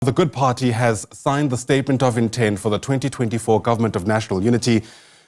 The Good Party has signed the Statement of Intent for the 2024 Government of National Unity,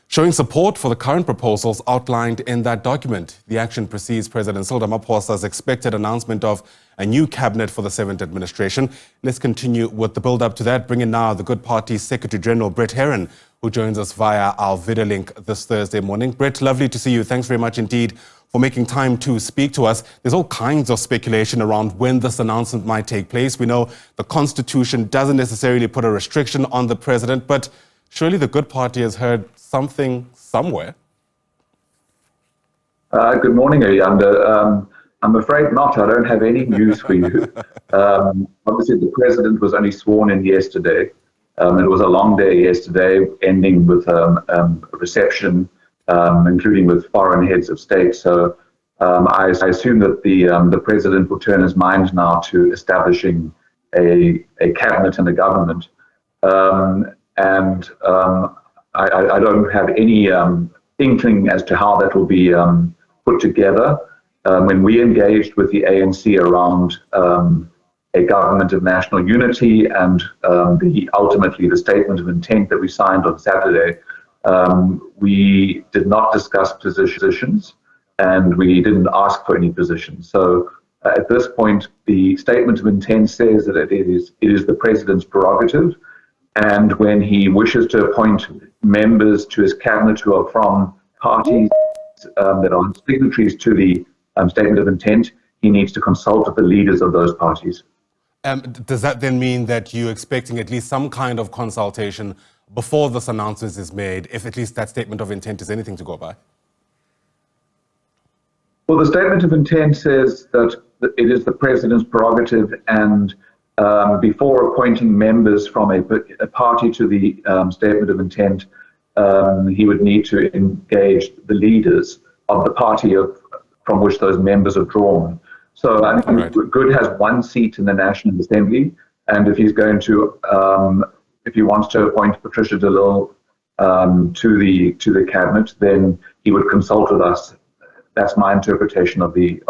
showing support for the current proposals outlined in that document. The action precedes President Cyril Ramaphosa's expected announcement of a new cabinet for the 7th administration. Let's continue with the build-up to that. Bring in now the Good Party's Secretary General, Herron, who joins us via our video link this Thursday morning. Brett, lovely to see you. Thanks very much indeed for making time to speak to us. There's all kinds of speculation around when this announcement might take place. We know the Constitution doesn't necessarily put a restriction on the president, but surely the Good Party has heard something somewhere. Good morning, Ayanda. I'm afraid not. I don't have any news for you. Obviously, the president was only sworn in yesterday. It was a long day yesterday, ending with a reception, including with foreign heads of state. So I assume that the president will turn his mind now to establishing a cabinet and a government. I don't have any inkling as to how that will be put together. When we engaged with the ANC around a government of national unity and ultimately the statement of intent that we signed on Saturday, we did not discuss positions and we didn't ask for any positions. So at this point, the statement of intent says that it is the president's prerogative, and when he wishes to appoint members to his cabinet who are from parties that are signatories to the statement of intent, he needs to consult with the leaders of those parties. Does that then mean that you're expecting at least some kind of consultation before this announcement is made, if at least that statement of intent is anything to go by? Well, the statement of intent says that it is the president's prerogative, and before appointing members from a party to the statement of intent, he would need to engage the leaders of the party from which those members are drawn. So I think Good has one seat in the National Assembly, and if he's going to, if he wants to appoint Patricia de Lille to the cabinet, then he would consult with us. That's my interpretation of the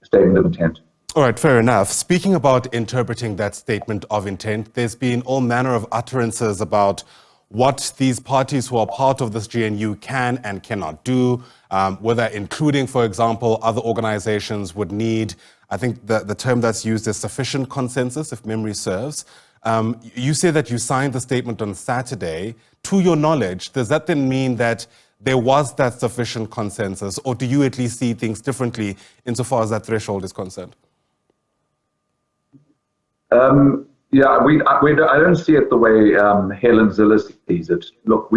statement of intent. All right, fair enough. Speaking about interpreting that statement of intent, there's been all manner of utterances about what these parties who are part of this GNU can and cannot do, whether including, for example, other organizations would need, I think the term that's used is sufficient consensus, if memory serves. You say that you signed the statement on Saturday. To your knowledge, does that then mean that there was that sufficient consensus, or do you at least see things differently insofar as that threshold is concerned? Yeah, I don't see it the way Helen Zille sees it. Look,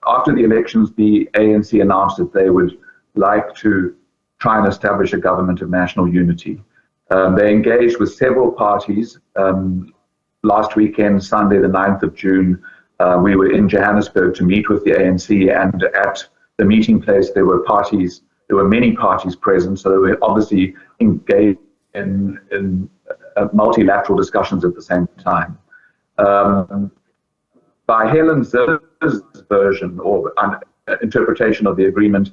after the elections, the ANC announced that they would like to try and establish a government of national unity. They engaged with several parties. Last weekend, Sunday, the 9th of June, we were in Johannesburg to meet with the ANC, and at the meeting place, there were many parties present, so they were obviously engaged in multilateral discussions at the same time. By Helen Zille's version or interpretation of the agreement,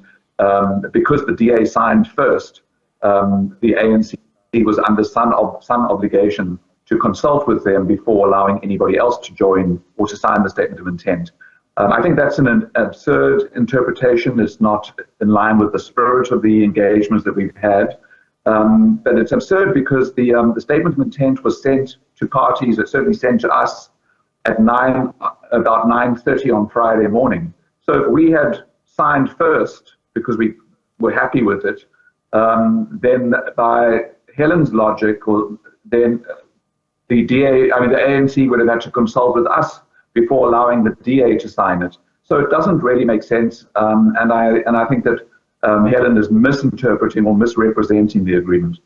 because the DA signed first, the ANC was under some obligation to consult with them before allowing anybody else to join or to sign the statement of intent. I think that's an absurd interpretation. It's not in line with the spirit of the engagements that we've had. But it's absurd because the statement of intent was sent to parties, it certainly sent to us at about 9:30 on Friday morning. So if we had signed first because we were happy with it, then by Helen's logic, then the ANC would have had to consult with us before allowing the DA to sign it. So it doesn't really make sense, and I think that Helen is misinterpreting or misrepresenting the agreement.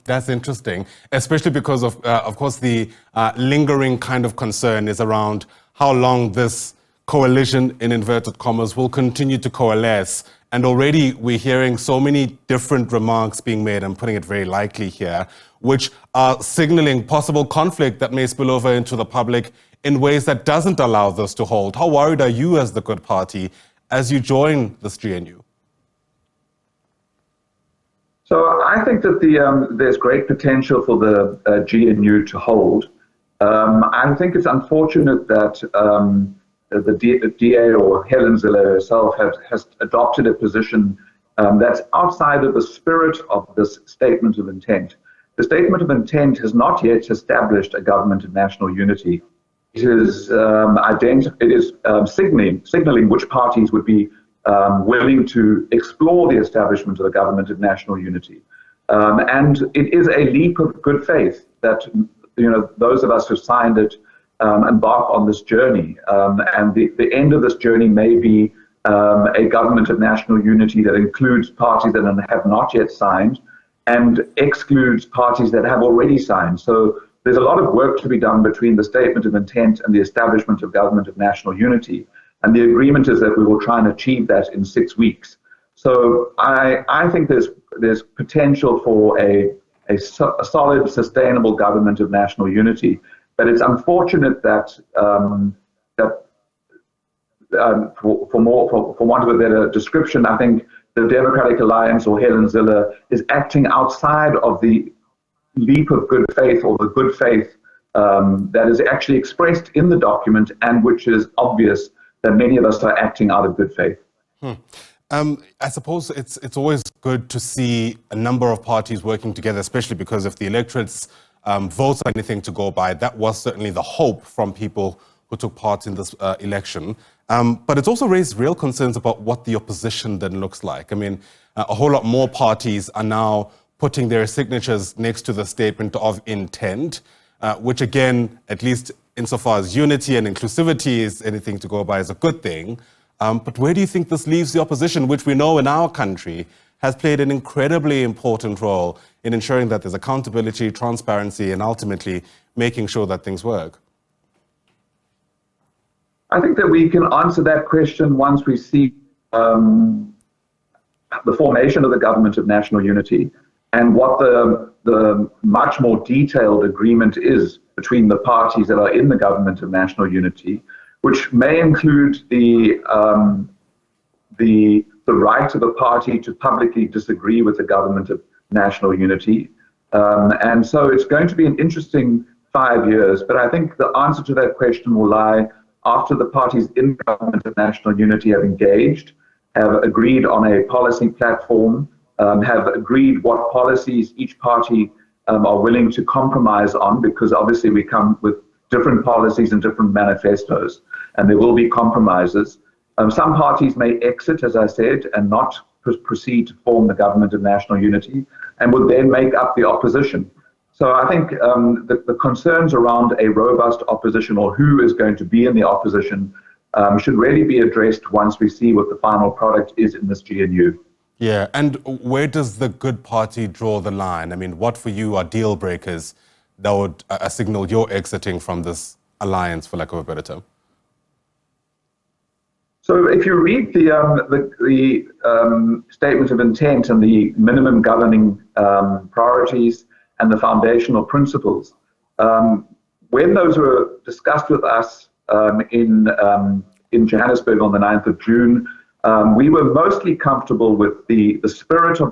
That's interesting, especially because of course, the lingering kind of concern is around how long this coalition, in inverted commas, will continue to coalesce. And already we're hearing so many different remarks being made, I'm putting it very lightly here, which are signaling possible conflict that may spill over into the public in ways that doesn't allow this to hold. How worried are you as the Good Party as you join this GNU? So I think that there's great potential for the GNU to hold. I think it's unfortunate that the DA or Helen Zille herself has adopted a position that's outside of the spirit of this statement of intent. The statement of intent has not yet established a government of national unity. It is signaling which parties would be willing to explore the establishment of a government of national unity. And it is a leap of good faith that those of us who signed it embark on this journey. And the end of this journey may be a government of national unity that includes parties that have not yet signed and excludes parties that have already signed. So there's a lot of work to be done between the statement of intent and the establishment of government of national unity. And the agreement is that we will try and achieve that in 6 weeks. So I think there's potential for a solid, sustainable government of national unity. But it's unfortunate that, for want of a better description, I think the Democratic Alliance or Helen Zille is acting outside of the leap of good faith or the good faith that is actually expressed in the document and which is obvious that many of us are acting out of good faith. I suppose it's always good to see a number of parties working together, especially because if the electorate's votes are anything to go by, that was certainly the hope from people who took part in this election. But it's also raised real concerns about what the opposition then looks like. I mean, a whole lot more parties are now putting their signatures next to the statement of intent, which again, at least insofar as unity and inclusivity is anything to go by, is a good thing. But where do you think this leaves the opposition, which we know in our country has played an incredibly important role in ensuring that there's accountability, transparency, and ultimately making sure that things work? I think that we can answer that question once we see the formation of the government of national unity and what the much more detailed agreement is between the parties that are in the government of national unity, which may include the right of a party to publicly disagree with the government of national unity. And so it's going to be an interesting 5 years, but I think the answer to that question will lie after the parties in the government of national unity have engaged, have agreed on a policy platform, have agreed what policies each party are willing to compromise on, because obviously we come with different policies and different manifestos, and there will be compromises. Some parties may exit, as I said, and not proceed to form the government of national unity, and would then make up the opposition. So I think the concerns around a robust opposition or who is going to be in the opposition should really be addressed once we see what the final product is in this GNU. Yeah, and where does the good party draw the line? I mean, what for you are deal breakers that would signal you're exiting from this alliance, for lack of a better term? So if you read the statement of intent and the minimum governing priorities and the foundational principles, when those were discussed with us in Johannesburg on the 9th of June, we were mostly comfortable with the spirit of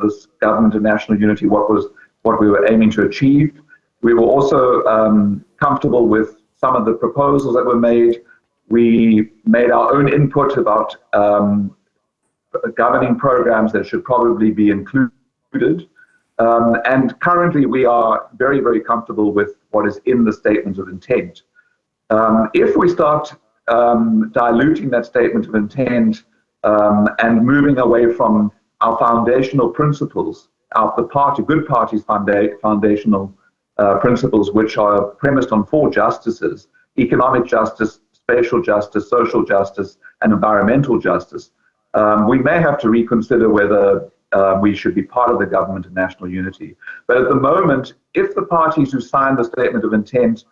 this government of national unity, what we were aiming to achieve. We were also comfortable with some of the proposals that were made. We made our own input about governing programs that should probably be included. And currently we are very, very comfortable with what is in the statement of intent. If we start diluting that statement of intent and moving away from our foundational principles, good party's foundational principles, which are premised on 4 justices: economic justice, spatial justice, social justice, and environmental justice, we may have to reconsider whether we should be part of the government of national unity. But at the moment, if the parties who signed the statement of intent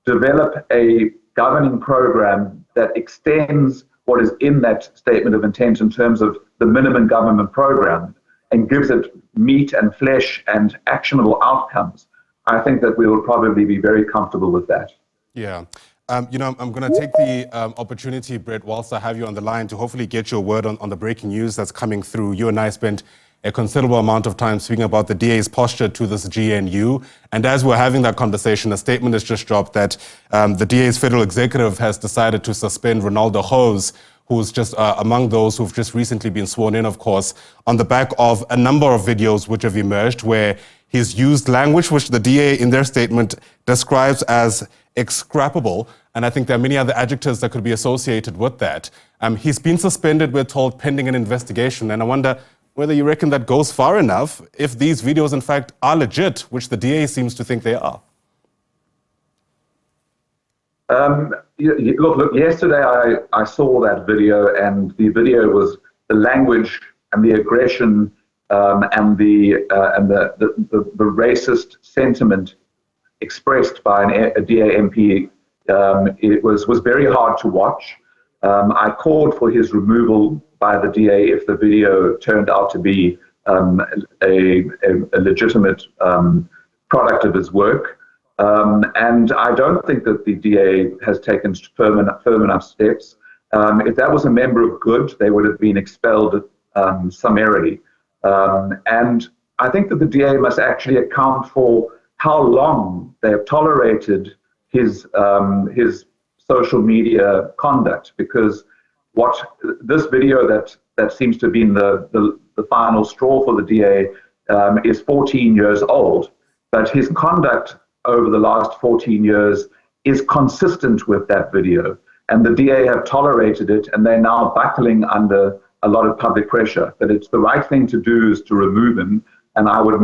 develop a governing program that extends what is in that statement of intent in terms of the minimum government program and gives it meat and flesh and actionable outcomes, I think that we will probably be very comfortable with that. Yeah. I'm going to take the opportunity, Brett, whilst I have you on the line, to hopefully get your word on the breaking news that's coming through. You and I spent a considerable amount of time speaking about the DA's posture to this GNU. And as we're having that conversation, a statement has just dropped that the DA's federal executive has decided to suspend Ronaldo Hose, who's just among those who've just recently been sworn in, of course, on the back of a number of videos which have emerged where he's used language which the DA in their statement describes as execrable. And I think there are many other adjectives that could be associated with that. He's been suspended, we're told, pending an investigation. And I wonder whether you reckon that goes far enough if these videos, in fact, are legit, which the DA seems to think they are. Look, yesterday I saw that video, and the video was the language and the aggression and the racist sentiment expressed by a DA MP. It was very hard to watch. I called for his removal by the DA if the video turned out to be a legitimate product of his work. And I don't think that the DA has taken firm enough steps. If that was a member of good, they would have been expelled summarily. And I think that the DA must actually account for how long they have tolerated his social media conduct, because what this video that seems to have been the final straw for the DA is 14 years old, but his conduct over the last 14 years is consistent with that video, and the DA have tolerated it, and they're now buckling under a lot of public pressure. That it's the right thing to do is to remove him, and I would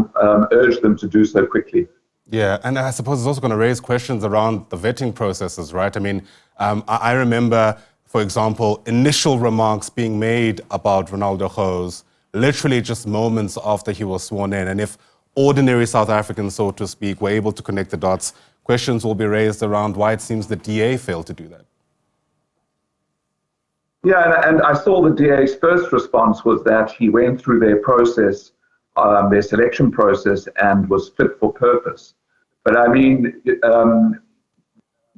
urge them to do so quickly. Yeah, and I suppose it's also going to raise questions around the vetting processes, right? I mean, I remember, for example, initial remarks being made about Ronaldo Hose literally just moments after he was sworn in. And if ordinary South Africans, so to speak, were able to connect the dots, questions will be raised around why it seems the DA failed to do that. Yeah, and I saw the DA's first response was that he went through their process, their selection process, and was fit for purpose. But I mean,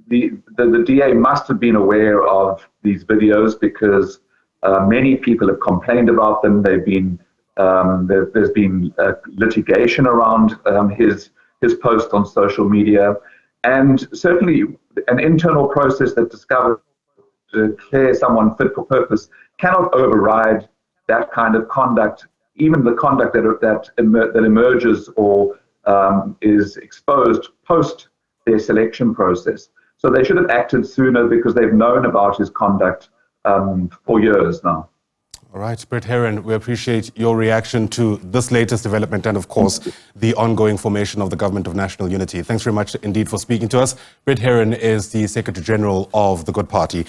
the DA must have been aware of these videos because many people have complained about them. They've been there's been litigation around his post on social media, and certainly an internal process that discovers to declare someone fit for purpose cannot override that kind of conduct, even the conduct that emerges or is exposed post their selection process. So they should have acted sooner because they've known about his conduct for years now. All right, Brett Herron, we appreciate your reaction to this latest development and, of course, the ongoing formation of the Government of National Unity. Thanks very much indeed for speaking to us. Brett Herron is the Secretary General of the Good Party.